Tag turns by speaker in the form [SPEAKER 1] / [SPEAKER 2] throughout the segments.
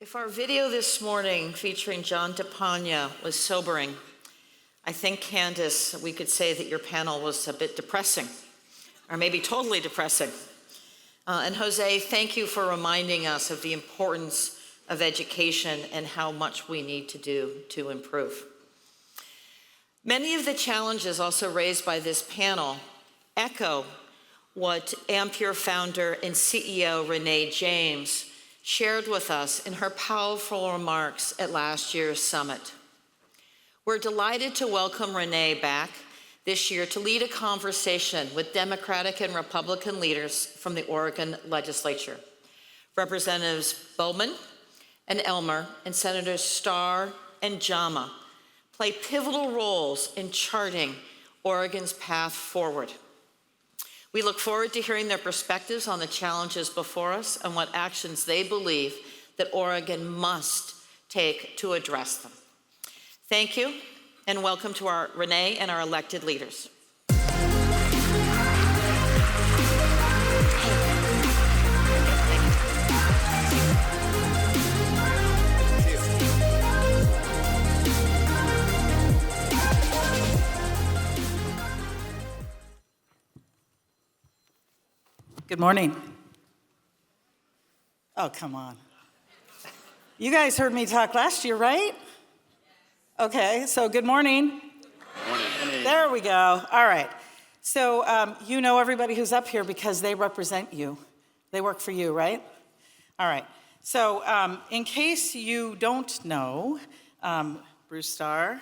[SPEAKER 1] If our video this morning featuring John DePagna was sobering, I think, Candace, we could say that your panel was a bit depressing, or maybe totally depressing. And Jose, thank you for reminding us of the importance of education and how much we need to do to improve. Many of the challenges also raised by this panel echo what Ampere founder and CEO Renée James shared with us in her powerful remarks at last year's summit. We're delighted to welcome Renée back this year to lead a conversation with Democratic and Republican leaders from the Oregon legislature. Representatives Bowman and Elmer and Senators Starr and Jama play pivotal roles in charting Oregon's path forward. We look forward to hearing their perspectives on the challenges before us and what actions they believe that Oregon must take to address them. Thank you, and welcome to our Renée and our elected leaders.
[SPEAKER 2] Good morning. Oh, come on. You guys heard me talk last year, right? Okay, so good morning.
[SPEAKER 3] Good morning.
[SPEAKER 2] There we go. All right. So you know everybody who's up here because they represent you. They work for you, right? All right. So in case you don't know, Bruce Starr,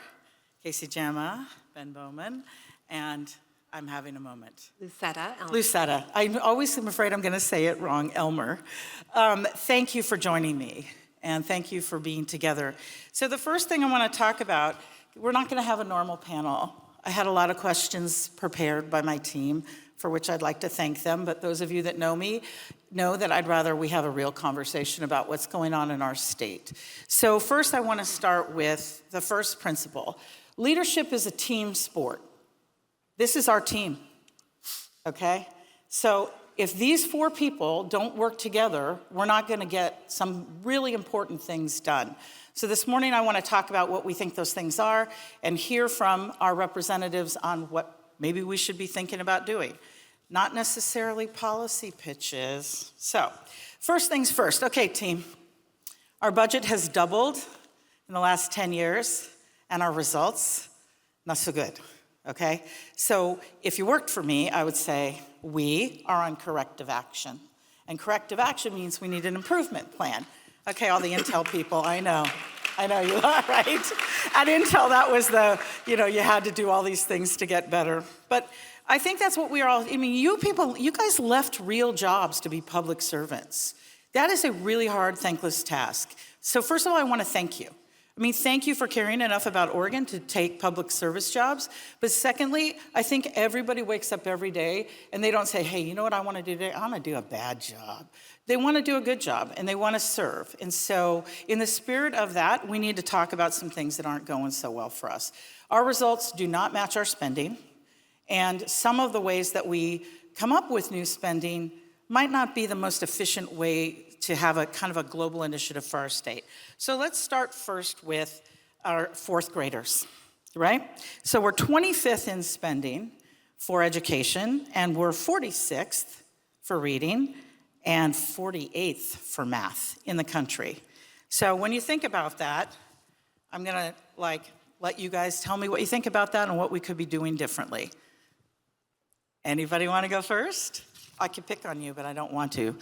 [SPEAKER 2] Kayse Jama, Ben Bowman, and I'm having a moment.
[SPEAKER 4] Lucetta.
[SPEAKER 2] Lucetta. I always am afraid I'm going to say it wrong, Elmer. Thank you for joining me, and thank you for being together. So the first thing I want to talk about, we're not going to have a normal panel. I had a lot of questions prepared by my team, for which I'd like to thank them, but those of you that know me know that I'd rather we have a real conversation about what's going on in our state. So first I want to start with the first principle. Leadership is a team sport. This is our team, okay? So if these four people don't work together, we're not gonna get some really important things done. So this morning I wanna talk about what we think those things are and hear from our representatives on what maybe we should be thinking about doing. Not necessarily policy pitches. So first things first, okay team. Our budget has doubled in the last 10 years and our results, not so good. Okay, so if you worked for me, I would say we are on corrective action. And corrective action means we need an improvement plan. Okay, all the Intel people, I know you are, right? At Intel, that was you had to do all these things to get better. But I think that's what we are all, you guys left real jobs to be public servants. That is a really hard, thankless task. So first of all, I want to thank you. Thank you for caring enough about Oregon to take public service jobs. But secondly, I think everybody wakes up every day and they don't say, hey, you know what I want to do today? I want to do a bad job. They want to do a good job and they want to serve. And so in the spirit of that, we need to talk about some things that aren't going so well for us. Our results do not match our spending. And some of the ways that we come up with new spending might not be the most efficient way to have a kind of a global initiative for our state. So let's start first with our fourth graders, right? So we're 25th in spending for education, and we're 46th for reading, and 48th for math in the country. So when you think about that, I'm gonna let you guys tell me what you think about that and what we could be doing differently. Anybody wanna go first? I could pick on you, but I don't want to.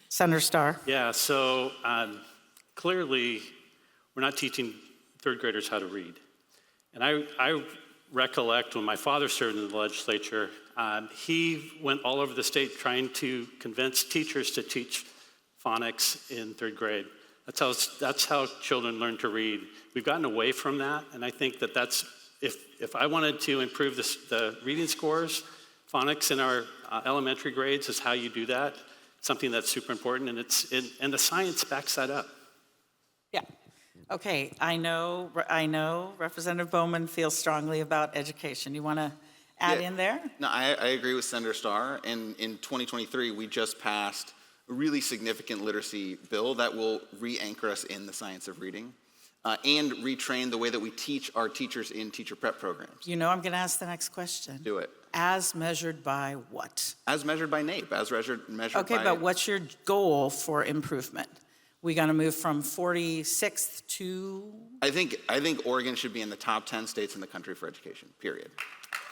[SPEAKER 2] Senator Starr.
[SPEAKER 3] Yeah, so clearly we're not teaching third graders how to read. And I recollect when my father served in the legislature, he went all over the state trying to convince teachers to teach phonics in third grade. That's how children learn to read. We've gotten away from that, and I think that's, if I wanted to improve the reading scores, phonics in our elementary grades is how you do that. Something that's super important, and the science backs that up.
[SPEAKER 2] Yeah. Okay. I know. Representative Bowman feels strongly about education. You want to add in there?
[SPEAKER 5] No, I agree with Senator Starr. And in 2023, we just passed
[SPEAKER 4] really significant literacy bill that will re-anchor us in the science of reading and retrain the way that we teach our teachers in teacher prep programs.
[SPEAKER 2] You know I'm going to ask the next question.
[SPEAKER 4] Do it.
[SPEAKER 2] As measured by what?
[SPEAKER 4] As measured by NAEP, as measured
[SPEAKER 2] Okay,
[SPEAKER 4] by...
[SPEAKER 2] but what's your goal for improvement? We going to move from 46th to...
[SPEAKER 4] I think Oregon should be in the top 10 states in the country for education, period.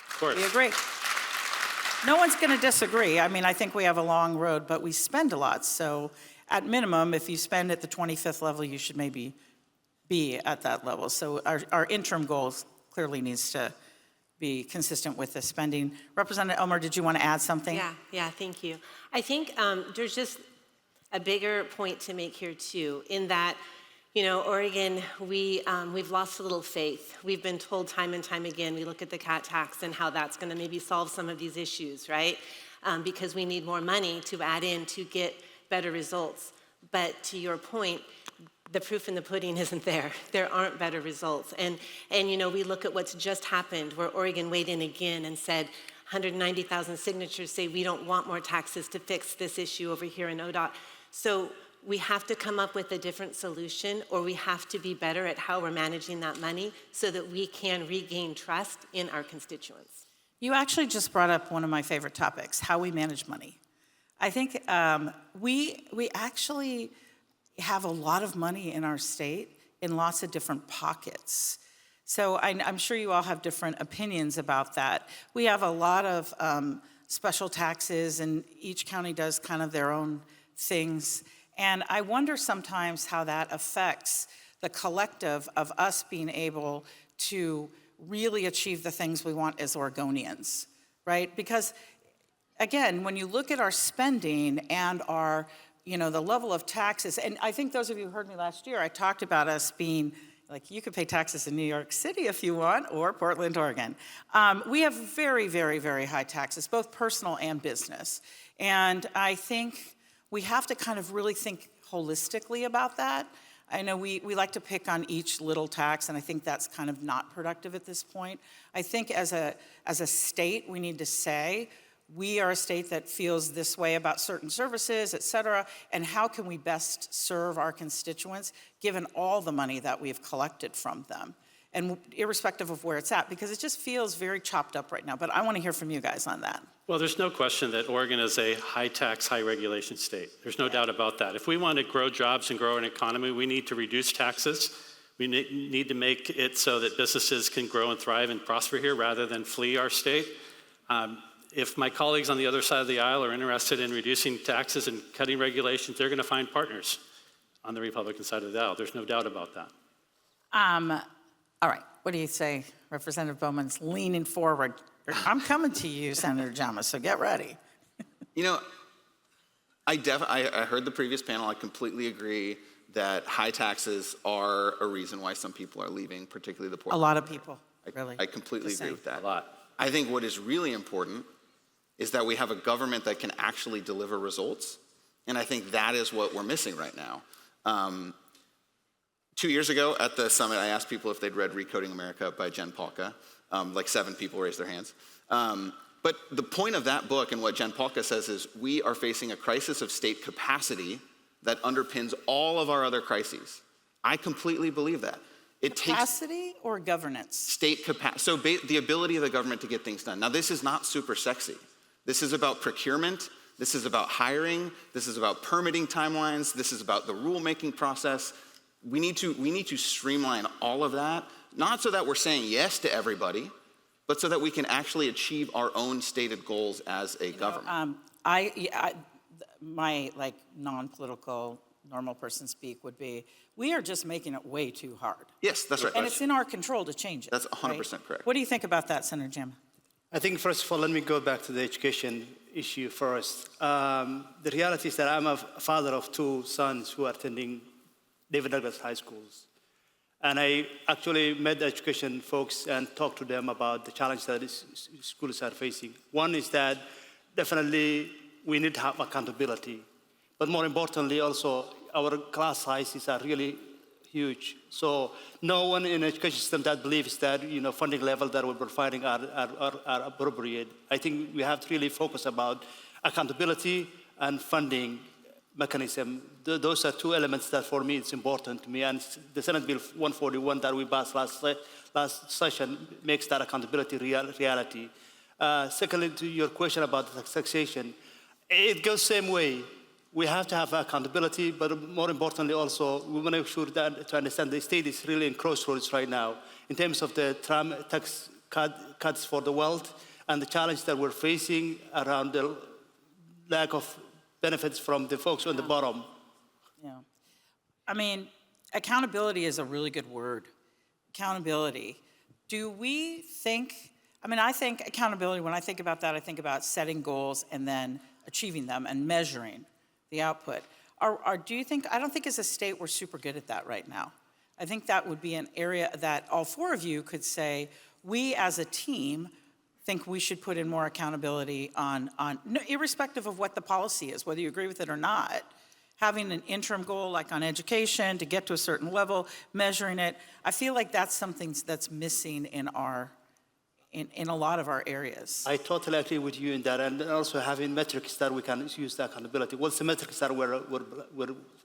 [SPEAKER 3] Of course.
[SPEAKER 2] We agree. No one's going to disagree. I mean, I think we have a long road, but we spend a lot. So at minimum, if you spend at the 25th level, you should maybe be at that level. So our interim goals clearly needs to be consistent with the spending. Representative Elmer, did you want to add something?
[SPEAKER 5] Yeah, thank you. I think there's just a bigger point to make here too, in that, Oregon, we've lost a little faith. We've been told time and time again, we look at the cat tax and how that's gonna maybe solve some of these issues, right? Because we need more money to add in to get better results. But to your point, the proof in the pudding isn't there. There aren't better results. And we look at what's just happened where Oregon weighed in again and said 190,000 signatures say we don't want more taxes to fix this issue over here in ODOT. So we have to come up with a different solution, or we have to be better at how we're managing that money so that we can regain trust in our constituents.
[SPEAKER 2] You actually just brought up one of my favorite topics, how we manage money. I think we actually have a lot of money in our state in lots of different pockets. So I'm sure you all have different opinions about that. We have a lot of special taxes, and each county does kind of their own things. And I wonder sometimes how that affects the collective of us being able to really achieve the things we want as Oregonians, right? Because again, when you look at our spending and our, the level of taxes, and I think those of you who heard me last year, I talked about us being, like, you could pay taxes in New York City if you want, or Portland, Oregon. We have very, very, very high taxes, both personal and business. And I think we have to kind of really think holistically about that. I know we like to pick on each little tax, and I think that's kind of not productive at this point. I think as a state, we need to say, we are a state that feels this way about certain services, et cetera, and how can we best serve our constituents given all the money that we've collected from them, and irrespective of where it's at, because it just feels very chopped up right now. But I want to hear from you guys on that.
[SPEAKER 3] Well, there's no question that Oregon is a high tax, high regulation state. There's no doubt about that. If we want to grow jobs and grow an economy, we need to reduce taxes. We need to make it so that businesses can grow and thrive and prosper here rather than flee our state. If my colleagues on the other side of the aisle are interested in reducing taxes and cutting regulations, they're going to find partners on the Republican side of the aisle. There's no doubt about that.
[SPEAKER 2] All right, what do you say? Representative Bowman's leaning forward. I'm coming to you, Senator Jama, so get ready.
[SPEAKER 4] I heard the previous panel. I completely agree that high taxes are a reason why some people are leaving, particularly the poor.
[SPEAKER 2] A lot of people, really.
[SPEAKER 4] I completely agree with that.
[SPEAKER 3] A lot.
[SPEAKER 4] I think what is really important is that we have a government that can actually deliver results. And I think that is what we're missing right now. 2 years ago at the summit, I asked people if they'd read Recoding America by Jen Pahlka. Like 7 people raised their hands. But the point of that book and what Jen Pahlka says is we are facing a crisis of state capacity that underpins all of our other crises. I completely believe that.
[SPEAKER 2] Capacity or governance?
[SPEAKER 4] State capacity. So the ability of the government to get things done. Now, this is not super sexy. This is about procurement. This is about hiring. This is about permitting timelines. This is about the rulemaking process. We need to streamline all of that, not so that we're saying yes to everybody, but so that we can actually achieve our own stated goals as a government.
[SPEAKER 2] My non-political normal person speak would be, we are just making it way too hard.
[SPEAKER 4] Yes, that's right.
[SPEAKER 2] And it's in our control to change it.
[SPEAKER 4] That's 100%
[SPEAKER 2] right?
[SPEAKER 4] correct.
[SPEAKER 2] What do you think about that, Senator Jama?
[SPEAKER 6] I think, first of all, let me go back to the education issue first. The reality is that I'm a father of 2 sons who are attending David Douglas high schools. And I actually met the education folks and talked to them about the challenge that schools are facing. One is that definitely we need to have accountability. But more importantly, also, our class sizes are really huge. So no one in the education system that believes that funding level that we're providing are appropriate. I think we have to really focus about accountability and funding mechanism. Those are two elements that for me it's important to me. And the Senate Bill 141 that we passed last session makes that accountability reality. Secondly, to your question about taxation, it goes same way. We have to have accountability, but more importantly also, we want to make sure that to understand the state is really in crossroads right now in terms of the tax cuts for the wealth and the challenge that we're facing around the lack of benefits from the folks on the bottom.
[SPEAKER 2] Yeah. I mean, accountability is a really good word. Accountability. Do we think, I think accountability, when I think about that, I think about setting goals and then achieving them and measuring the output. Do you think, I don't think as a state we're super good at that right now. I think that would be an area that all four of you could say, we as a team think we should put in more accountability on irrespective of what the policy is, whether you agree with it or not, having an interim goal like on education to get to a certain level, measuring it. I feel like that's something that's missing in a lot of our areas.
[SPEAKER 6] I totally agree with you in that, and also having metrics that we can use the accountability. What's the metrics that we're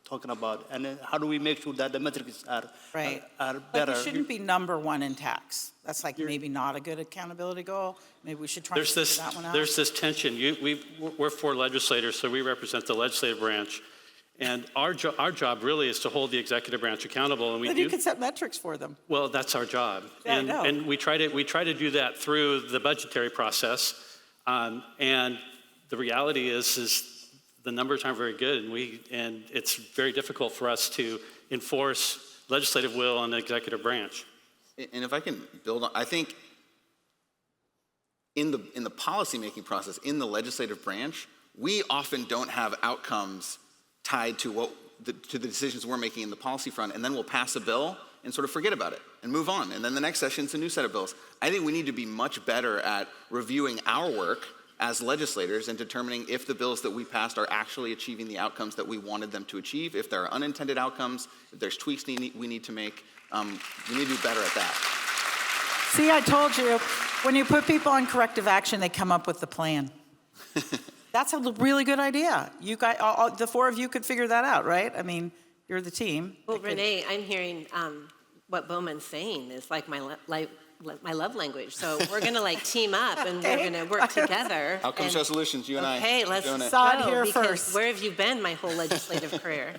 [SPEAKER 6] talking about, and how do we make sure that the metrics are better?
[SPEAKER 2] Like we shouldn't be number one in tax. That's like maybe not a good accountability goal. Maybe we should try to figure that one out.
[SPEAKER 3] There's this tension. We're four legislators, so we represent the legislative branch. And our job really is to hold the executive branch accountable, and
[SPEAKER 2] you could set metrics for them.
[SPEAKER 3] Well, that's our job,
[SPEAKER 2] yeah, I know.
[SPEAKER 3] and we try to do that through the budgetary process. And the reality is the numbers aren't very good, and it's very difficult for us to enforce legislative will on the executive branch.
[SPEAKER 4] And if I can build on, I think in the policymaking process in the legislative branch, we often don't have outcomes tied to the decisions we're making in the policy front, and then we'll pass a bill and sort of forget about it and move on. And then the next session, it's a new set of bills. I think we need to be much better at reviewing our work as legislators and determining if the bills that we passed are actually achieving the outcomes that we wanted them to achieve, if there are unintended outcomes, if there's tweaks we need to make. We need to do better at that.
[SPEAKER 2] See, I told you, when you put people on corrective action, they come up with the plan. That's a really good idea. You guys, the four of you could figure that out, right? I mean, you're the team.
[SPEAKER 5] Well, Renee, I'm hearing what Bowman's saying is like my love language. So we're gonna team up and we're gonna work together.
[SPEAKER 4] Outcomes, resolutions, you and I.
[SPEAKER 5] Okay, let's
[SPEAKER 2] Sod
[SPEAKER 5] go,
[SPEAKER 2] here
[SPEAKER 5] because
[SPEAKER 2] first.
[SPEAKER 5] where have you been my whole legislative career?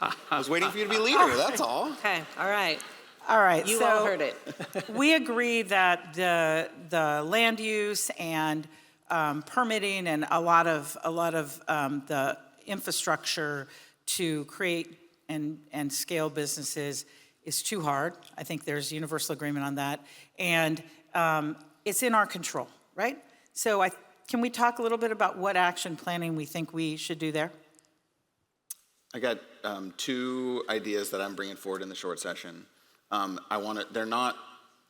[SPEAKER 4] I was waiting for you to be leader, that's all.
[SPEAKER 5] Okay, all right.
[SPEAKER 2] All right,
[SPEAKER 5] You
[SPEAKER 2] so
[SPEAKER 5] all heard it.
[SPEAKER 2] we agree that the land use and permitting and a lot of the infrastructure to create and scale businesses is too hard. I think there's universal agreement on that. And it's in our control, right? So can we talk a little bit about what action planning we think we should do there?
[SPEAKER 4] I got two ideas that I'm bringing forward in the short session. They're not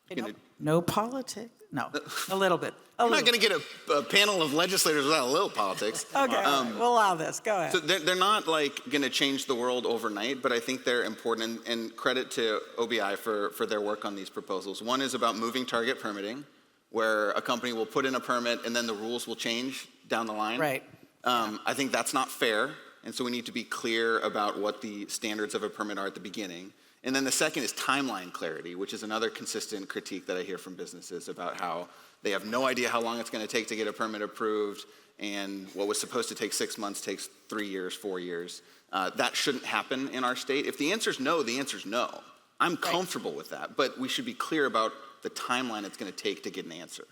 [SPEAKER 4] gonna...
[SPEAKER 2] No politics? No, a little bit.
[SPEAKER 4] I'm not going to get a panel of legislators without a little politics.
[SPEAKER 2] Okay, we'll allow this. Go ahead.
[SPEAKER 4] So they're not going to change the world overnight, but I think they're important, and credit to OBI for their work on these proposals. One is about moving target permitting, where a company will put in a permit and then the rules will change down the line.
[SPEAKER 2] Right.
[SPEAKER 4] I think that's not fair, and so we need to be clear about what the standards of a permit are at the beginning. And then the second is timeline clarity, which is another consistent critique that I hear from businesses about how they have no idea how long it's going to take to get a permit approved, and what was supposed to take 6 months takes 3 years, 4 years. That shouldn't happen in our state. If the answer's no, the answer's no. I'm comfortable with that, but we should be clear about the timeline it's going to take to get an answer.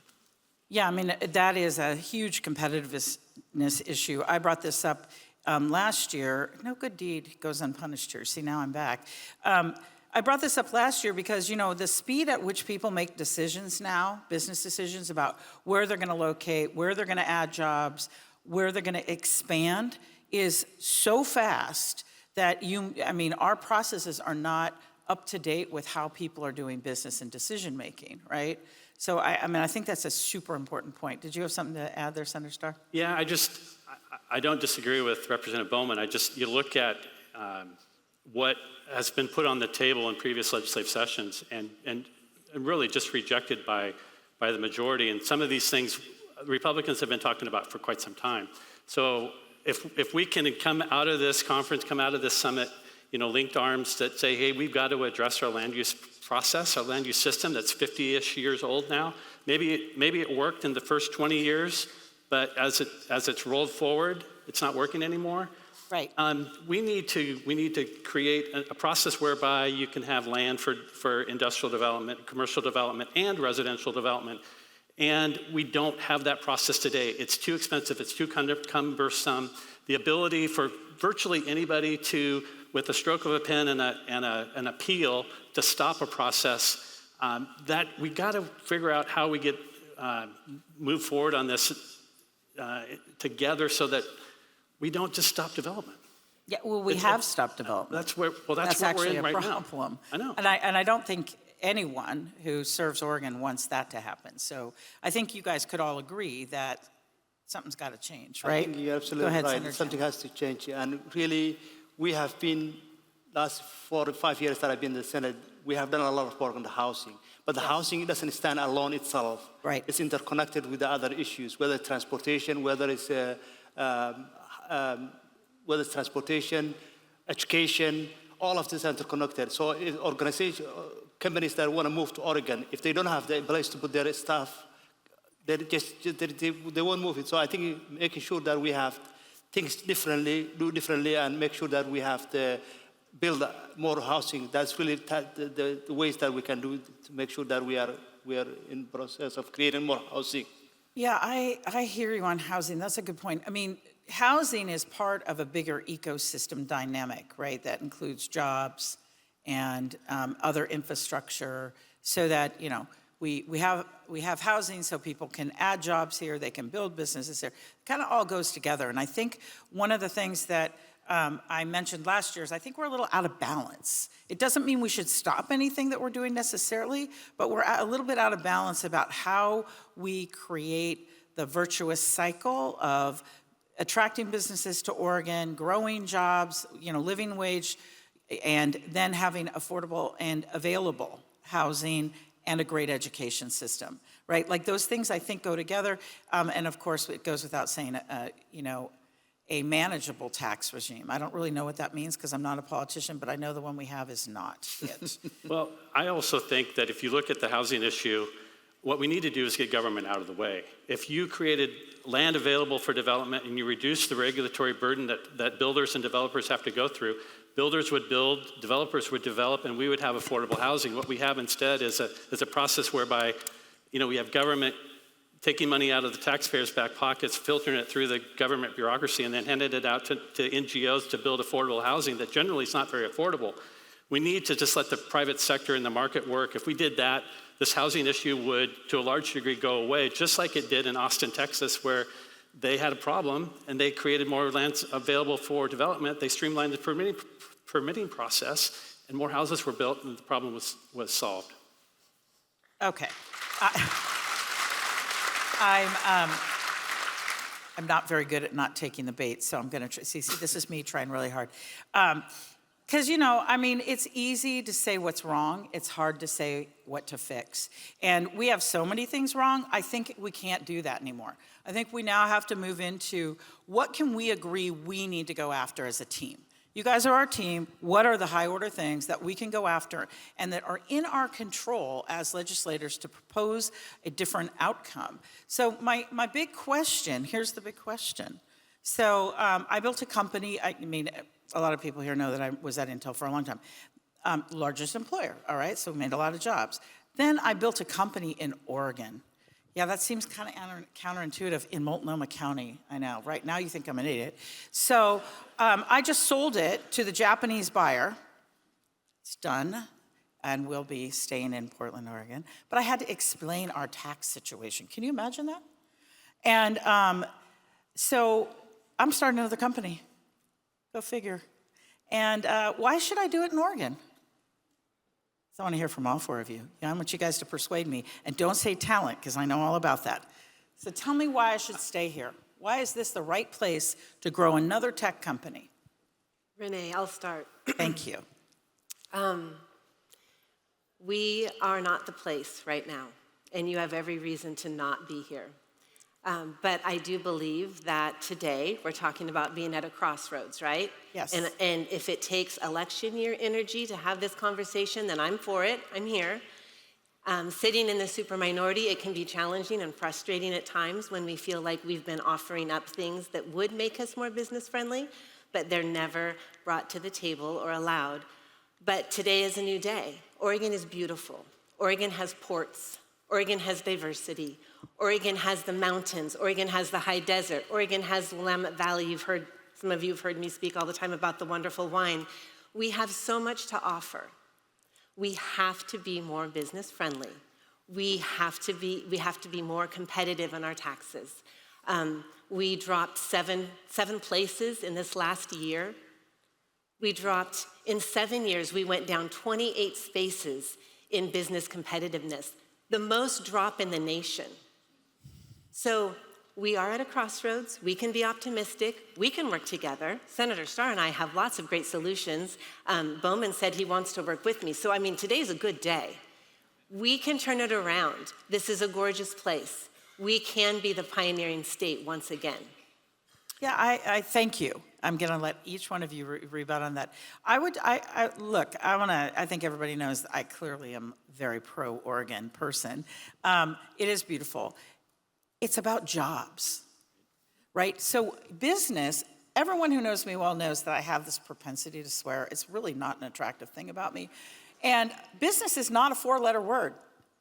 [SPEAKER 2] Yeah, I mean, that is a huge competitiveness issue. I brought this up last year. No good deed goes unpunished here. See, now I'm back. I brought this up last year because, the speed at which people make decisions now, business decisions about where they're going to locate, where they're going to add jobs, where they're going to expand is so fast that our processes are not up to date with how people are doing business and decision making, right? So I think that's a super important point. Did you have something to add there, Senator Starr?
[SPEAKER 3] Yeah, I don't disagree with Representative Bowman. You look at what has been put on the table in previous legislative sessions and really just rejected by the majority. And some of these things Republicans have been talking about for quite some time. So if we can come out of this conference, come out of this summit, linked arms that say, hey, we've got to address our land use process, our land use system that's 50-ish years old now. Maybe it worked in the first 20 years, but as it's rolled forward, it's not working anymore.
[SPEAKER 2] Right.
[SPEAKER 3] We need to create a process whereby you can have land for industrial development, commercial development, and residential development. And we don't have that process today. It's too expensive, it's too cumbersome. The ability for virtually anybody to, with a stroke of a pen and an appeal, to stop a process, that we got to figure out how we get move forward on this together so that we don't just stop development.
[SPEAKER 2] Yeah, well, we have stopped development.
[SPEAKER 3] That's what we're
[SPEAKER 2] actually
[SPEAKER 3] in right now.
[SPEAKER 2] a problem.
[SPEAKER 3] I know.
[SPEAKER 2] And I don't think anyone who serves Oregon wants that to happen. So I think you guys could all agree that something's got to change, right?
[SPEAKER 6] I think you're absolutely
[SPEAKER 2] Go ahead,
[SPEAKER 6] right.
[SPEAKER 2] Senator
[SPEAKER 6] Something
[SPEAKER 2] Jama.
[SPEAKER 6] has to change. And really, we have been, last 4 to 5 years that I've been in the Senate, we have done a lot of work on the housing. But the housing doesn't stand alone itself.
[SPEAKER 2] Right.
[SPEAKER 6] It's interconnected with the other issues, whether it's transportation, whether it's transportation, education, all of this are interconnected. So companies that want to move to Oregon, if they don't have the place to put their stuff, they won't move it. So I think making sure that we have things do differently, and make sure that we have to build more housing. That's really the ways that we can do to make sure that we are in the process of creating more housing.
[SPEAKER 2] Yeah, I hear you on housing. That's a good point. I mean, housing is part of a bigger ecosystem dynamic, right? That includes jobs and other infrastructure, so that we have housing so people can add jobs here, they can build businesses here. It kind of all goes together. And I think one of the things that I mentioned last year is I think we're a little out of balance. It doesn't mean we should stop anything that we're doing necessarily, but we're a little bit out of balance about how we create the virtuous cycle of attracting businesses to Oregon, growing jobs, living wage, and then having affordable and available housing and a great education system, right? Like those things I think go together. And of course, it goes without saying, a manageable tax regime. I don't really know what that means because I'm not a politician, but I know the one we have is not it.
[SPEAKER 3] Well, I also think that if you look at the housing issue, what we need to do is get government out of the way. If you created land available for development and you reduce the regulatory burden that builders and developers have to go through, builders would build, developers would develop, and we would have affordable housing. What we have instead is a process whereby, we have government taking money out of the taxpayers' back pockets, filtering it through the government bureaucracy, and then handing it out to NGOs to build affordable housing that generally is not very affordable. We need to just let the private sector and the market work. If we did that, this housing issue would, to a large degree, go away, just like it did in Austin, Texas, where they had a problem and they created more land available for development. They streamlined the permitting process, and more houses were built, and the problem was solved.
[SPEAKER 2] Okay. I'm not very good at not taking the bait, so I'm going to see, this is me trying really hard. Because, it's easy to say what's wrong. It's hard to say what to fix. And we have so many things wrong, I think we can't do that anymore. I think we now have to move into what can we agree we need to go after as a team. You guys are our team. What are the high order things that we can go after and that are in our control as legislators to propose a different outcome? So my big question, here's the big question. So I built a company. A lot of people here know that I was at Intel for a long time. Largest employer, all right? So we made a lot of jobs. Then I built a company in Oregon. Yeah, that seems kind of counterintuitive in Multnomah County, I know. Right now you think I'm an idiot. So I just sold it to the Japanese buyer. It's done, and we'll be staying in Portland, Oregon. But I had to explain our tax situation. Can you imagine that? And so I'm starting another company. Go figure. And why should I do it in Oregon? So I want to hear from all four of you. I want you guys to persuade me. And don't say talent, because I know all about that. So tell me why I should stay here. Why is this the right place to grow another tech company?
[SPEAKER 5] Renee, I'll start.
[SPEAKER 2] Thank you.
[SPEAKER 5] We are not the place right now, and you have every reason to not be here. But I do believe that today we're talking about being at a crossroads, right?
[SPEAKER 2] Yes.
[SPEAKER 5] And if it takes election year energy to have this conversation, then I'm for it. I'm here. Sitting in the super minority, it can be challenging and frustrating at times when we feel like we've been offering up things that would make us more business friendly, but they're never brought to the table or allowed. But today is a new day. Oregon is beautiful. Oregon has ports. Oregon has diversity. Oregon has the mountains. Oregon has the high desert. Oregon has the Willamette Valley. Some of you have heard me speak all the time about the wonderful wine. We have so much to offer. We have to be more business friendly. We have to be more competitive on our taxes. We dropped seven places in this last year. In 7 years, we went down 28 spaces in business competitiveness, the most drop in the nation. So we are at a crossroads. We can be optimistic. We can work together. Senator Starr and I have lots of great solutions. Bowman said he wants to work with me. So, I mean, today's a good day. We can turn it around. This is a gorgeous place. We can be the pioneering state once again.
[SPEAKER 2] Yeah, I thank you. I'm going to let each one of you rebut on that. I think everybody knows that I clearly am a very pro-Oregon person. It is beautiful. It's about jobs, right? So business, everyone who knows me well knows that I have this propensity to swear. It's really not an attractive thing about me. And business is not a 4-letter word,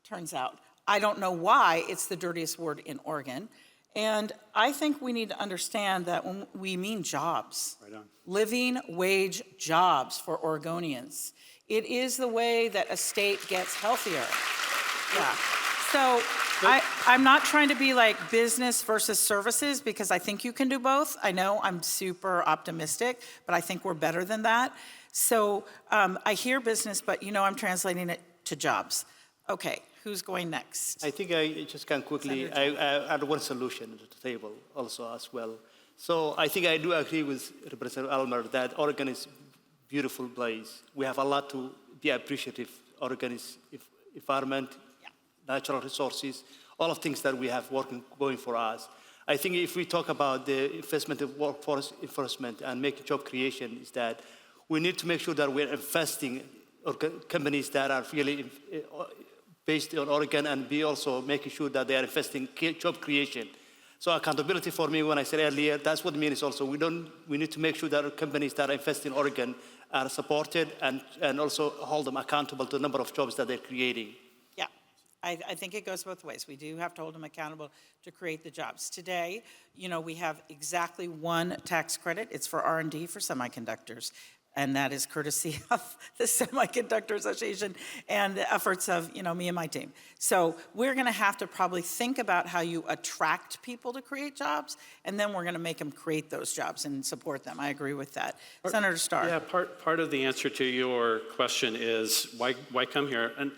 [SPEAKER 2] turns out. I don't know why it's the dirtiest word in Oregon. And I think we need to understand that when we mean jobs,
[SPEAKER 3] Right on.
[SPEAKER 2] living wage jobs for Oregonians. It is the way that a state gets healthier. Yeah. So I'm not trying to be like business versus services because I think you can do both. I know I'm super optimistic, but I think we're better than that. So I hear business, but I'm translating it to jobs. Okay, who's going next?
[SPEAKER 6] I think I just can quickly add one solution to the table also as well. So I think I do agree with Representative Elmer that Oregon is a beautiful place. We have a lot to be appreciative. Oregon is environment, natural resources, all of things that we have going for us. I think if we talk about the investment of workforce enforcement and make job creation, is that we need to make sure that we're investing in companies that are really based on Oregon and be also making sure that they are investing in job creation. So accountability for me, when I said earlier, that's what it means also. We need to make sure that companies that invest in Oregon are supported and also hold them accountable to the number of jobs that they're creating.
[SPEAKER 2] I think it goes both ways. We do have to hold them accountable to create the jobs. Today, we have exactly one tax credit. It's for R&D for semiconductors, and that is courtesy of the Semiconductor Association and the efforts of, me and my team. So we're going to have to probably think about how you attract people to create jobs, and then we're going to make them create those jobs and support them. I agree with that. Senator Starr.
[SPEAKER 3] Yeah, part of the answer to your question is why come here? And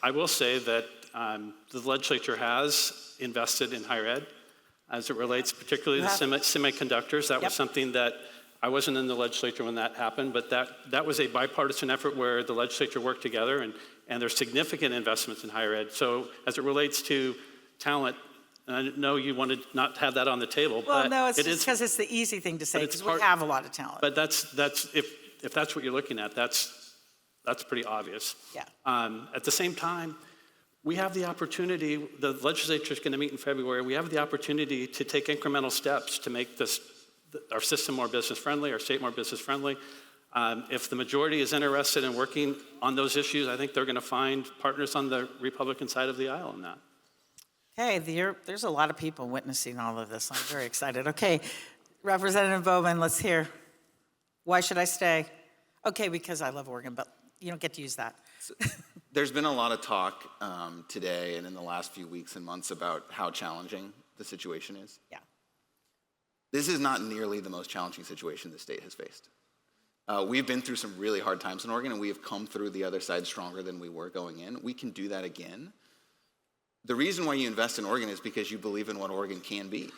[SPEAKER 3] I will say that the legislature has invested in higher ed as it relates particularly to semiconductors. That was something that I wasn't in the legislature when that happened, but that was a bipartisan effort where the legislature worked together and there's significant investments in higher ed. So as it relates to talent, and I know you wanted not to have that on the table,
[SPEAKER 2] well,
[SPEAKER 3] but
[SPEAKER 2] no, it's just because it's the easy thing to say because we have a lot of talent.
[SPEAKER 3] But if that's what you're looking at, that's pretty obvious.
[SPEAKER 2] Yeah.
[SPEAKER 3] At the same time, we have the opportunity, the legislature is going to meet in February, we have the opportunity to take incremental steps to make our system more business friendly, our state more business friendly. If the majority is interested in working on those issues, I think they're going to find partners on the Republican side of the aisle in that.
[SPEAKER 2] Okay, there's a lot of people witnessing all of this. I'm very excited. Okay, Representative Bowman, let's hear. Why should I stay? Okay, because I love Oregon, but you don't get to use that.
[SPEAKER 4] There's been a lot of talk today and in the last few weeks and months about how challenging the situation is.
[SPEAKER 2] Yeah.
[SPEAKER 4] This is not nearly the most challenging situation the state has faced. We've been through some really hard times in Oregon, and we have come through the other side stronger than we were going in. We can do that again. The reason why you invest in Oregon is because you believe in what Oregon can be.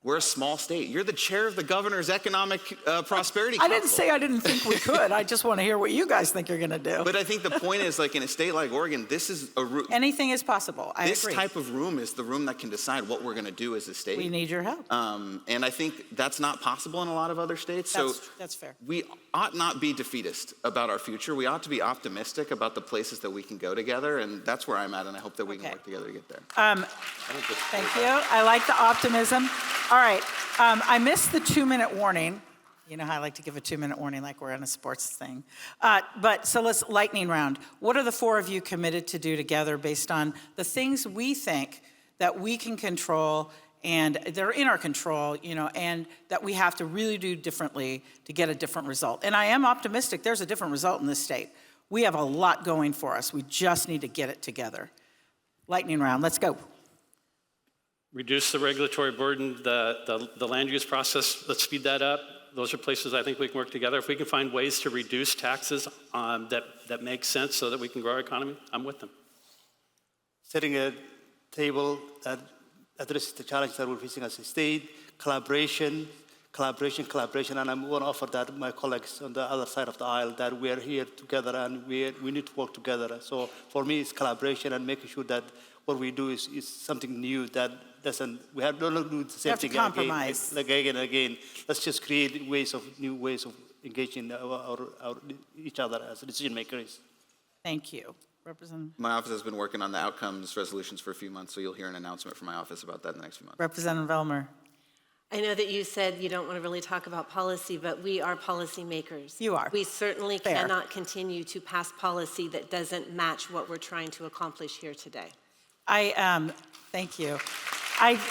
[SPEAKER 4] We're a small state. You're the chair of the governor's economic prosperity
[SPEAKER 2] I
[SPEAKER 4] council.
[SPEAKER 2] didn't say I didn't think we could. I just want to hear what you guys think you're going to do.
[SPEAKER 4] But I think the point is, like in a state like Oregon, this is a room.
[SPEAKER 2] Anything is possible. I
[SPEAKER 4] This
[SPEAKER 2] agree.
[SPEAKER 4] type of room is the room that can decide what we're going to do as a state.
[SPEAKER 2] We need your help.
[SPEAKER 4] And I think that's not possible in a lot of other states.
[SPEAKER 2] That's fair.
[SPEAKER 4] We ought not be defeatist about our future. We ought to be optimistic about the places that we can go together. And that's where I'm at. And I hope that we can work together to get there.
[SPEAKER 2] Thank you. I like the optimism. All right. I missed the 2-minute warning. You know how I like to give a 2-minute warning like we're on a sports thing. So let's lightning round. What are the four of you committed to do together based on the things we think that we can control and they're in our control, and that we have to really do differently to get a different result? And I am optimistic there's a different result in this state. We have a lot going for us. We just need to get it together. Lightning round, let's go.
[SPEAKER 3] Reduce the regulatory burden, the land use process, let's speed that up. Those are places I think we can work together. If we can find ways to reduce taxes that make sense so that we can grow our economy, I'm with them.
[SPEAKER 6] Setting a table that addresses the challenges that we're facing as a state, collaboration, and I want to offer that to my colleagues on the other side of the aisle that we are here together and we need to work together. So for me, it's collaboration and making sure that what we do is something new that we have don't do the same thing
[SPEAKER 2] compromise.
[SPEAKER 6] again and again. Let's just create new ways of engaging each other as decision makers.
[SPEAKER 2] Thank you. Representative.
[SPEAKER 4] My office has been working on the outcomes resolutions for a few months, so you'll hear an announcement from my office about that in the next few months.
[SPEAKER 2] Representative Elmer.
[SPEAKER 5] I know that you said you don't want to really talk about policy, but we are policy makers.
[SPEAKER 2] You are.
[SPEAKER 5] We certainly
[SPEAKER 2] Fair.
[SPEAKER 5] cannot continue to pass policy that doesn't match what we're trying to accomplish here today.
[SPEAKER 2] Thank you.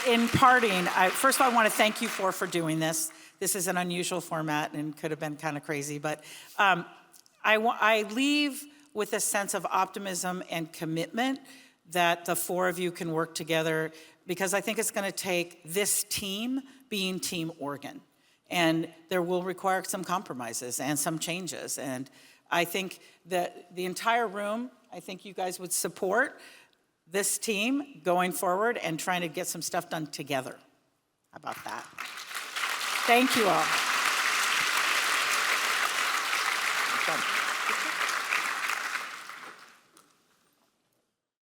[SPEAKER 2] In parting, first of all, I want to thank you for doing this. This is an unusual format and could have been kind of crazy, but I leave with a sense of optimism and commitment that the four of you can work together, because I think it's going to take this team being Team Oregon. And there will require some compromises and some changes. And I think that the entire room, I think you guys would support this team going forward and trying to get some stuff done together. How about that? Thank you all.